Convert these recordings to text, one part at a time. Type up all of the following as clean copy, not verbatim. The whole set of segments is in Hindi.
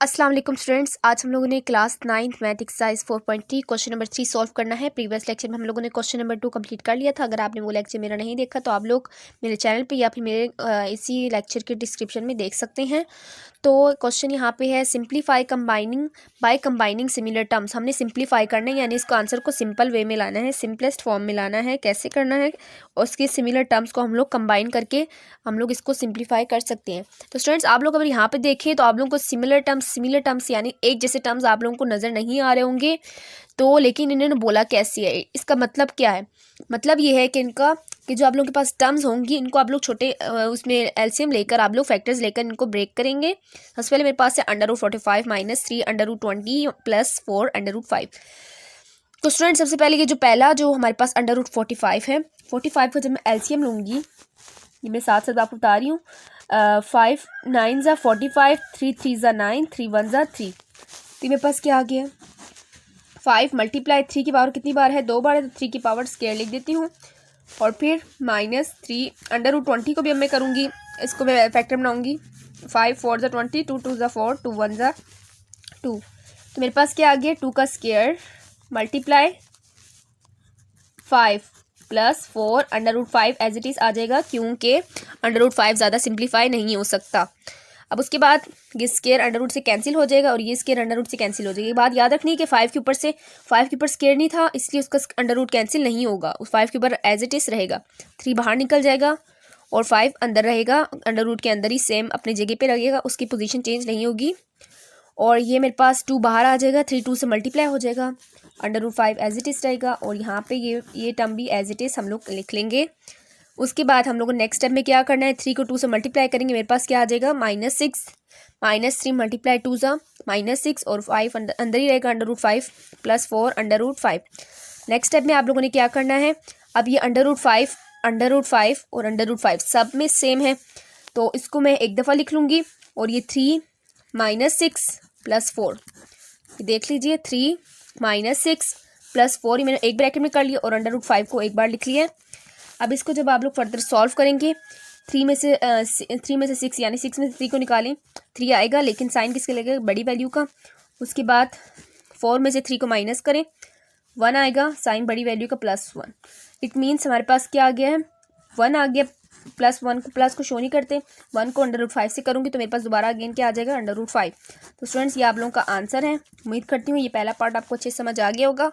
अस्सलाम वालेकुम स्टूडेंट्स, आज हम लोगों ने class 9th math exercise 4.3 question number 3 solve करना है। प्रीवियस लेक्चर में हम लोगों ने क्वेश्चन नंबर 2 कंप्लीट कर लिया था। अगर आपने वो लेक्चर मेरा नहीं देखा तो आप लोग मेरे चैनल पे या फिर मेरे इसी लेक्चर के डिस्क्रिप्शन में देख सकते हैं। तो क्वेश्चन यहाँ पे है simplify combining by combining similar terms. हमने सिंप्लीफाई करना है, यानी इसको आंसर को सिंपल वे में लाना है, सिंपलेस्ट फॉर्म में लाना है। कैसे करना है, और उसके सिमिलर टर्म्स को हम लोग कंबाइन करके हम लोग इसको सिंप्लीफाई कर सकते हैं। तो स्टूडेंट्स, आप लोग अगर यहाँ पे देखें तो आप लोगों को सिमिलर टर्म्स यानी एक जैसे टर्म्स आप लोगों को नज़र नहीं आ रहे होंगे। तो लेकिन इन्होंने बोला कैसे है, इसका मतलब क्या है? मतलब ये है कि इनका कि जो आप लोगों के पास टर्म्स होंगी इनको आप लोग छोटे उसमें एलसीएम लेकर आप लोग फैक्टर्स लेकर इनको ब्रेक करेंगे। सबसे पहले मेरे पास है √45 - 3 √20 + 4 √5। तो स्टूडेंट, सबसे पहले ये जो पहला जो हमारे पास √45 है, 45 का जब मैं एलसीएम लूँगी, ये मैं साथ साथ आपको बता रही हूँ। 5 9 ज़ा 45, 3 3 ज़ा 9, 3 1 ज़ा 3। तो मेरे पास क्या आ गया? 5 × 3 की पावर कितनी बार है? 2 बार है, तो 3 की पावर स्क्वायर लिख देती हूँ। और फिर -3 √20 को भी अब मैं करूँगी, इसको मैं फैक्टर बनाऊँगी। 5 4 ज़ा 20, 2 2 ज़ा 4, 2 1 ज़ा 2। तो मेरे पास क्या आ गया? 2 का स्क्वायर × 5 + 4 √5 एज इट इज़ आ जाएगा, क्योंकि √5 ज़्यादा सिंप्लीफाई नहीं हो सकता। अब उसके बाद ये स्केयर √ से कैंसिल हो जाएगा और ये स्केयर √ से कैंसिल हो जाएगा। ये बात याद रखनी है कि 5 के ऊपर स्केयर नहीं था, इसलिए उसका √ कैंसिल नहीं होगा। उस 5 के ऊपर एज इट इज़ रहेगा। 3 बाहर निकल जाएगा और 5 अंदर रहेगा, √ के अंदर ही सेम अपनी जगह पे रहेगा, उसकी पोजीशन चेंज नहीं होगी। और ये मेरे पास 2 बाहर आ जाएगा, 3 2 से मल्टीप्लाई हो जाएगा, √5 एज इट इज़ रहेगा। और यहाँ पे ये टर्म भी एज इट इज़ हम लोग लिख लेंगे। उसके बाद हम लोग को नेक्स्ट स्टेप में क्या करना है? 3 को 2 से मल्टीप्लाई करेंगे, मेरे पास क्या आ जाएगा? -6 -3 × 2 ज़ा -6 और 5 अंदर ही रहेगा, √5 + 4 √5। नेक्स्ट स्टेप में आप लोगों ने क्या करना है? अब ये √5 और √5 सब में सेम है, तो इसको मैं एक दफ़ा लिख लूँगी। और ये 3 -6 + 4, देख लीजिए, 3 -6 + 4 ही मैंने एक ब्रैकेट में कर लिया और √5 को एक बार लिख लिया। अब इसको जब आप लोग फर्दर सॉल्व करेंगे, 3 में से 6 यानी 6 में से 3 को निकालें, 3 आएगा, लेकिन साइन किसके लगेगा? बड़ी वैल्यू का। उसके बाद 4 में से 3 को माइनस करें, 1 आएगा, साइन बड़ी वैल्यू का +1। इट मीन्स हमारे पास क्या आ गया है? 1 आ गया। +1 को प्लस को शो नहीं करते, 1 को √5 से करूँगी तो मेरे पास दोबारा अगेन क्या आ जाएगा? √5। तो स्टूडेंट्स, ये आप लोगों का आंसर है। उम्मीद करती हूँ ये पहला पार्ट आपको अच्छे से समझ आ गया होगा।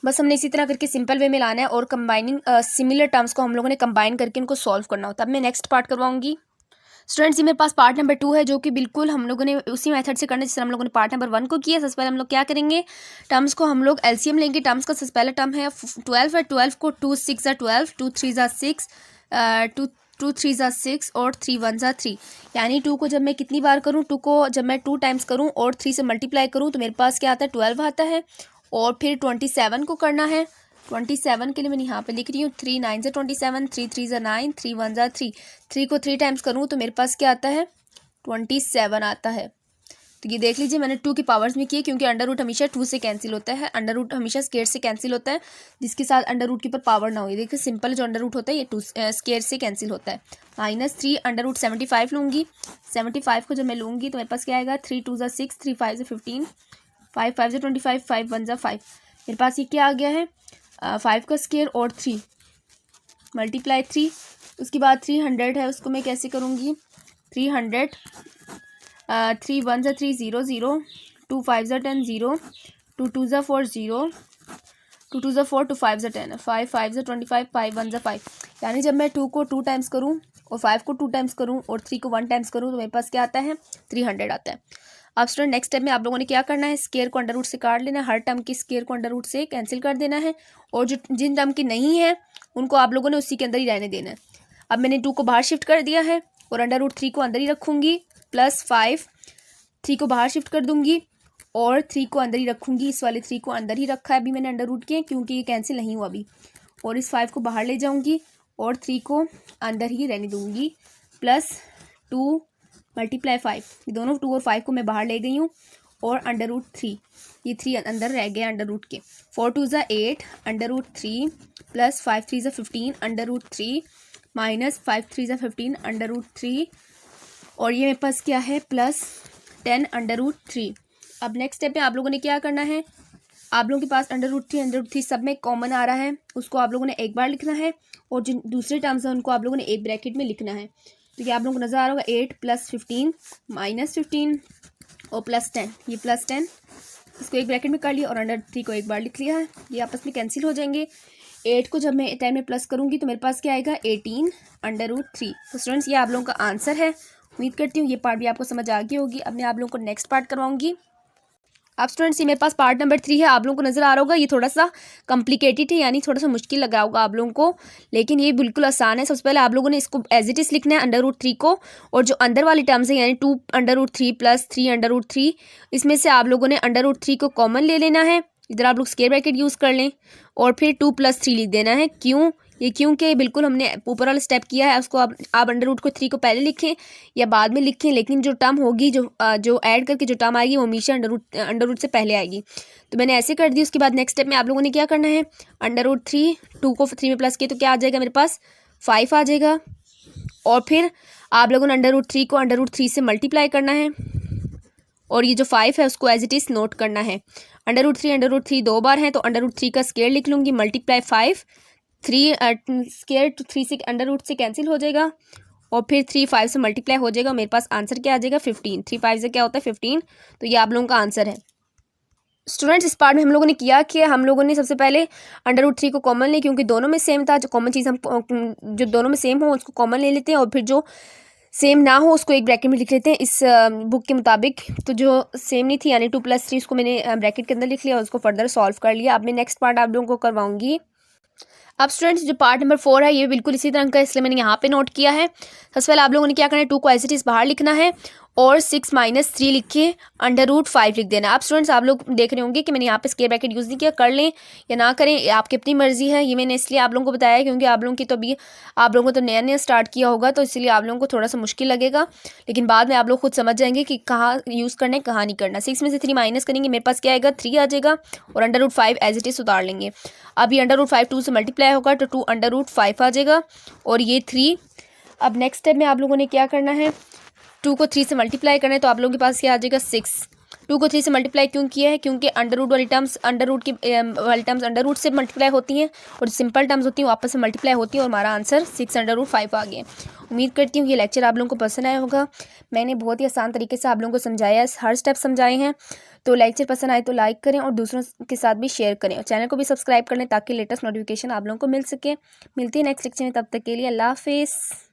बस हमने इसी तरह करके सिंपल वे में लाना है और कंबाइनिंग सिमिलर टर्म्स को हम लोगों ने कंबाइन करके इनको सॉल्व करना होता है। अब मैं नेक्स्ट पार्ट करवाऊंगी। स्टूडेंट्स, ये मेरे पास पार्ट नंबर 2 है, जो कि बिल्कुल हम लोगों ने उसी मेथड से करना है जिससे हम लोगों ने पार्ट नंबर 1 को किया। सबसे पहले हम लोग क्या करेंगे? टर्म्स को हम लोग एलसीएम लेंगे। टर्म्स का सबसे पहला टर्म है 12 है, 12 को 2 6 ज़ा 12, 2 3 ज़ा 6, 2 3 ज़ा 6 और 3 1 ज़ा 3। यानी 2 को जब मैं कितनी बार करूँ, 2 को जब मैं 2 टाइम्स करूँ और 3 से मल्टीप्लाई करूँ तो मेरे पास क्या आता है? 12 आता है। और फिर 27 को करना है। 27 के लिए मैंने यहाँ पे लिख रही हूँ 3 9 ज़ा 27, 3 3 ज़ा 9, 3 1 ज़ा 3। 3 को 3 टाइम्स करूँ तो मेरे पास क्या आता है? 27 आता है। तो ये देख लीजिए, मैंने 2 की पावर्स में किए, क्योंकि √ हमेशा 2 से कैंसिल होता है, √ हमेशा स्क्वायर से कैंसिल होता है, जिसके साथ √ के ऊपर पावर ना हो। ये देखिए, सिंपल जो √ होता है ये 2 स्क्वायर से कैंसिल होता है। -3 √75 लूँगी। 75 को जब मैं लूँगी तो मेरे पास क्या आएगा? 3 2 ज़ा 6, 3 5 ज़ा 15, 5 5 ज़ा 25, 5 1 ज़ा 5। मेरे पास ये क्या आ गया है? 5 का स्क्वायर और 3 × 3। उसके बाद 300 है, उसको मैं कैसे करूँगी? 300, 3 1 ज़ा 3 0 0, 2 5 ज़ा 10 0, 2 2 ज़ा 4 0, 2 2 ज़ा 4, 2 5 ज़ा 10, 5 5 ज़ा 25, 5 1 ज़ा 5। यानी जब मैं 2 को 2 टाइम्स करूँ और 5 को 2 टाइम्स करूँ और 3 को 1 टाइम्स करूँ तो मेरे पास क्या आता है? 300 आता है। अब स्टूडेंट, नेक्स्ट स्टेप में आप लोगों ने क्या करना है? स्क्वायर को √ से काट लेना है, हर टर्म की स्क्वायर को √ से कैंसिल कर देना है, और जो जिन टर्म की नहीं है उनको आप लोगों ने उसी के अंदर ही रहने देना है। अब मैंने 2 को बाहर शिफ्ट कर दिया है और √3 को अंदर ही रखूँगी, +5, 3 को बाहर शिफ्ट कर दूँगी और 3 को अंदर ही रखूँगी। इस वाले 3 को अंदर ही रखा है अभी मैंने √ के, क्योंकि ये कैंसिल नहीं हुआ अभी। और इस 5 को बाहर ले जाऊँगी और 3 को अंदर ही रहने दूँगी, +2 × 5। ये दोनों 2 और 5 को मैं बाहर ले गई हूँ और √3, ये 3 अंदर रह गए √ के। 4 2 ज़ा 8 √3 + 5 3 ज़ा 15 √3 -5 3 ज़ा 15 √3। और ये मेरे पास क्या है? 10√3। अब नेक्स्ट स्टेप में आप लोगों ने क्या करना है, आप लोगों के पास √3 सब में कॉमन आ रहा है, उसको आप लोगों ने एक बार लिखना है और जो दूसरे टर्म्स हैं उनको आप लोगों ने एक ब्रैकेट में लिखना है। तो ये आप लोगों को नज़र आ रहा होगा 8 + 15 -15 और +10, ये +10 इसको एक ब्रैकेट में कर लिया और √3 को एक बार लिख लिया है। ये आपस में कैंसिल हो जाएंगे। 8 को जब मैं 10 में प्लस करूँगी तो मेरे पास क्या आएगा 18√3। तो स्टूडेंट्स ये आप लोगों का आंसर है। उम्मीद करती हूँ ये पार्ट भी आपको समझ आ गई होगी। अब मैं आप लोगों को नेक्स्ट पार्ट करवाऊंगी। अब स्टूडेंट्स ये मेरे पास पार्ट नंबर 3 है, आप लोगों को नज़र आ रहा होगा ये थोड़ा सा कॉम्प्लिकेटेड है, यानी थोड़ा सा मुश्किल लग रहा होगा आप लोगों को, लेकिन ये बिल्कुल आसान है। सबसे पहले आप लोगों ने इसको एज इट इज़ लिखना है √3 को, और जो अंदर वाली टर्म्स है यानी 2√3 + 3√3, इसमें से आप लोगों ने √3 को कॉमन ले लेना है। इधर आप लोग स्क्वायर ब्रैकेट यूज़ कर लें और फिर 2 + 3 लिख देना है। क्यों? ये क्योंकि बिल्कुल हमने ऊपर वाला स्टेप किया है, उसको आप √3 को पहले लिखें या बाद में लिखें, लेकिन जो टर्म होगी जो ऐड करके जो टर्म आएगी वो हमेशा अंडर रूट से पहले आएगी। तो मैंने ऐसे कर दी। उसके बाद नेक्स्ट स्टेप में आप लोगों ने क्या करना है, √3 2 को 3 में प्लस किया तो क्या आ जाएगा मेरे पास 5 आ जाएगा, और फिर आप लोगों ने √3 को √3 से मल्टीप्लाई करना है और ये जो 5 है उसको एज इट इज़ नोट करना है। √3 दो बार है तो √3 का स्क्वायर लिख लूँगी, मल्टीप्लाई 5, 3 स्क्वायर 3 से √रूट से कैंसिल हो जाएगा और फिर 3 5 से मल्टीप्लाई हो जाएगा। मेरे पास आंसर क्या आ जाएगा 15। 3 5 से क्या होता है 15। तो ये आप लोगों का आंसर है। स्टूडेंट्स इस पार्ट में हम लोगों ने किया कि हम लोगों ने सबसे पहले √3 को कॉमन ले, क्योंकि दोनों में सेम था। जो कॉमन चीज़ हम जो दोनों में सेम हो उसको कॉमन ले लेते हैं और फिर जो सेम ना हो उसको एक ब्रैकेट में लिख लेते हैं इस बुक के मुताबिक। तो जो सेम नहीं थी यानी 2 + 3 उसको मैंने ब्रैकेट के अंदर लिख लिया और उसको फर्दर सॉल्व कर लिया। अब मैं नेक्स्ट पार्ट आप लोगों को करवाऊंगी। अब स्टूडेंट्स जो पार्ट नंबर 4 है ये बिल्कुल इसी तरह का है, इसलिए मैंने यहाँ पे नोट किया है। सबसे पहले आप लोगों ने क्या करना है, 2 को एज इट इज़ बाहर लिखना है और 6 - 3 लिख के √5 लिख देना। अब स्टूडेंट्स आप लोग देख रहे होंगे कि मैंने यहाँ पे स्क्वायर ब्रैकेट यूज़ नहीं किया, कर लें या ना करें ये आपकी अपनी मर्जी है। ये मैंने इसलिए आप लोगों को बताया क्योंकि आप लोगों की तो अभी आप लोगों को तो नया नया स्टार्ट किया होगा, तो इसलिए आप लोगों को थोड़ा सा मुश्किल लगेगा, लेकिन बाद में आप लोग खुद समझ जाएंगे कि कहाँ यूज़ करना है कहाँ नहीं करना। 6 में से 3 माइनस करेंगे, मेरे पास क्या आएगा 3 आ जाएगा और √5 एज इट इज़ उतार लेंगे। अब ये √5 2 से मल्टीप्लाई होगा तो 2 √5 आ जाएगा और ये 3। अब नेक्स्ट स्टेप में आप लोगों ने क्या करना है, 2 को 3 से मल्टीप्लाई करना है तो आप लोगों के पास क्या आ जाएगा 6। 2 को 3 से मल्टीप्लाई क्यों किया है, क्योंकि अंडर वाली टर्म्स अंडर रूट से मल्टीप्लाई होती हैं और सिंपल टर्म्स होती हैं वो आपस में मल्टीप्लाई होती हैं और हमारा आंसर 6 √5 आ गया। उम्मीद करती हूँ ये लेक्चर आप लोगों को पसंद आया होगा। मैंने बहुत ही आसान तरीके से आप लोगों को समझाया है, हर स्टेप समझाए हैं। तो लेक्चर पसंद आए तो लाइक करें और दूसरों के साथ भी शेयर करें और चैनल को भी सब्सक्राइब कर लें ताकि लेटेस्ट नोटिफिकेशन आप लोगों को मिल सके। मिलती है नेक्स्ट लेक्चर में, तब तक के लिए अल्लाह हाफिज़।